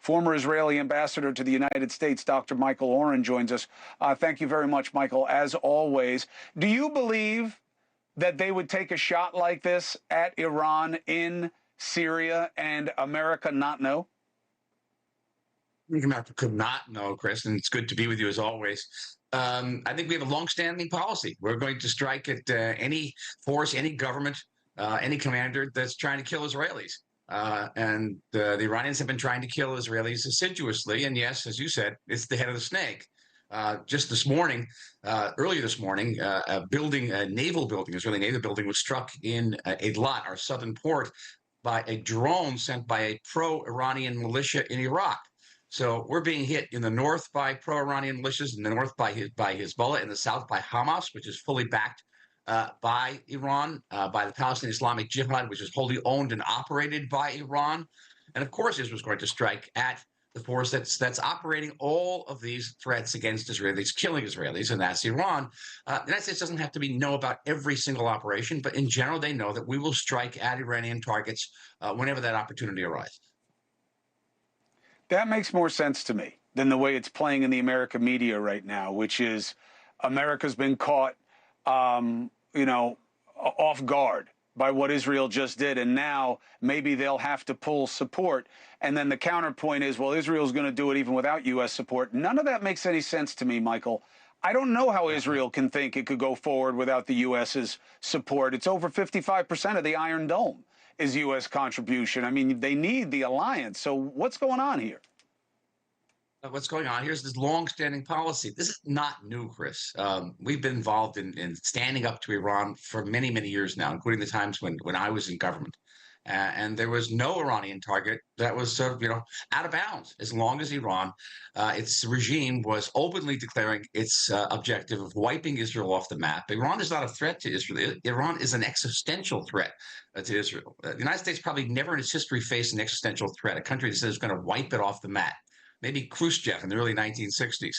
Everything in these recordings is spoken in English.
Former Israeli ambassador to the United States, Dr. Michael Oren, joins us. Thank you very much, Michael, as always. Do you believe that they would take a shot like this at Iran in Syria and America not know? America could not know, Chris, and it's good to be with you as always. I think we have a longstanding policy. We're going to strike at any force, any government, any commander that's trying to kill Israelis. And the Iranians have been trying to kill Israelis assiduously. And yes, as you said, it's the head of the snake. Just this morning, earlier this morning, a naval building, Israeli naval building, was struck in Eilat, our southern port, by a drone sent by a pro-Iranian militia in Iraq. So we're being hit in the north by pro-Iranian militias, in the north by Hezbollah, in the south by Hamas, which is fully backed by Iran, by the Palestinian Islamic Jihad, which is wholly owned and operated by Iran. And of course, Israel's going to strike at the force that's operating all of these threats against Israelis, killing Israelis, and that's Iran. The United States doesn't have to know about every single operation, but in general, they know that we will strike at Iranian targets whenever that opportunity arises. That makes more sense to me than the way it's playing in the American media right now, which is America's been caught, off guard by what Israel just did, and now maybe they'll have to pull support. And then the counterpoint is, well, Israel's going to do it even without U.S. support. None of that makes any sense to me, Michael. I don't know how Israel can think it could go forward without the U.S.'s support. It's over 55% of the Iron Dome is U.S. contribution. I mean, they need the alliance. So what's going on here? What's going on here is this long-standing policy. This is not new, Chris. We've been involved in standing up to Iran for many, many years now, including the times when I was in government. And there was no Iranian target that was sort of, out of bounds, as long as Iran, its regime was openly declaring its objective of wiping Israel off the map. Iran is not a threat to Israel. Iran is an existential threat to Israel. The United States probably never in its history faced an existential threat, a country that says it's going to wipe it off the map. Maybe Khrushchev in the early 1960s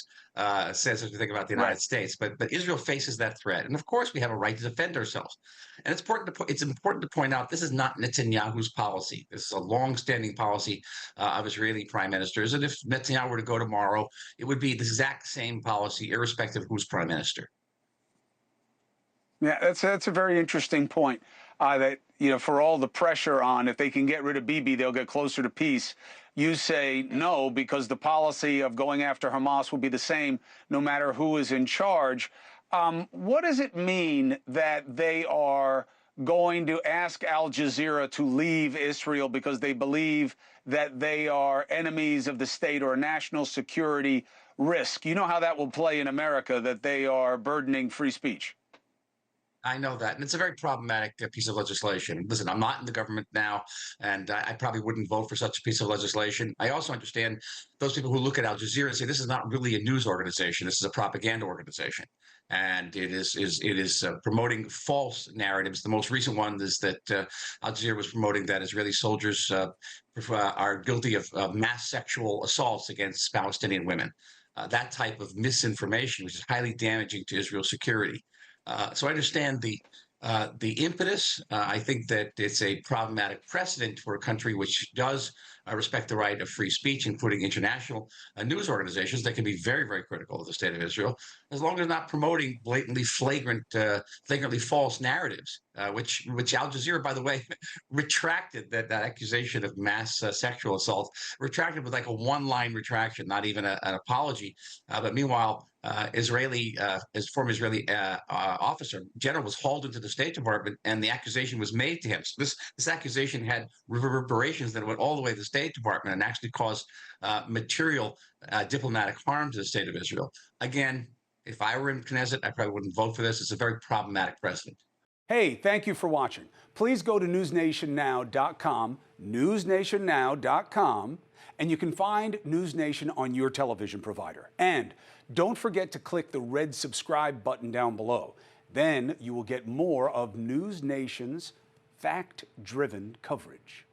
says such a thing about the United States, but Israel faces that threat, and of course we have a right to defend ourselves. And it's important to point out this is not Netanyahu's policy. This is a long-standing policy of Israeli prime ministers, and if Netanyahu were to go tomorrow, it would be the exact same policy, irrespective of who's prime minister. Yeah, that's a very interesting point. That for all the pressure on, if they can get rid of Bibi, they'll get closer to peace. You say no because the policy of going after Hamas will be the same no matter who is in charge. What does it mean that they are going to ask Al Jazeera to leave Israel because they believe that they are enemies of the state or a national security risk? You know how that will play in America, that they are burdening free speech. I know that, and it's a very problematic piece of legislation. Listen, I'm not in the government now, and I probably wouldn't vote for such a piece of legislation. I also understand those people who look at Al Jazeera and say this is not really a news organization; this is a propaganda organization, and it is promoting false narratives. The most recent one is that Al Jazeera was promoting that Israeli soldiers are guilty of mass sexual assaults against Palestinian women. That type of misinformation, which is highly damaging to Israel's security. So I understand the impetus. I think that it's a problematic precedent for a country which does respect the right of free speech, including international news organizations that can be very, very critical of the state of Israel, as long as not promoting blatantly flagrantly false narratives, which Al Jazeera, by the way, retracted that accusation of mass sexual assault, retracted with like a one-line retraction, not even an apology. But meanwhile, former Israeli officer general was hauled into the State Department, and the accusation was made to him. So this accusation had reverberations that went all the way to the State Department and actually caused material diplomatic harm to the state of Israel. Again, if I were in Knesset, I probably wouldn't vote for this. It's a very problematic precedent. Hey, thank you for watching. Please go to newsnationnow.com, newsnationnow.com, and you can find NewsNation on your television provider. And don't forget to click the red subscribe button down below. Then you will get more of NewsNation's fact-driven coverage.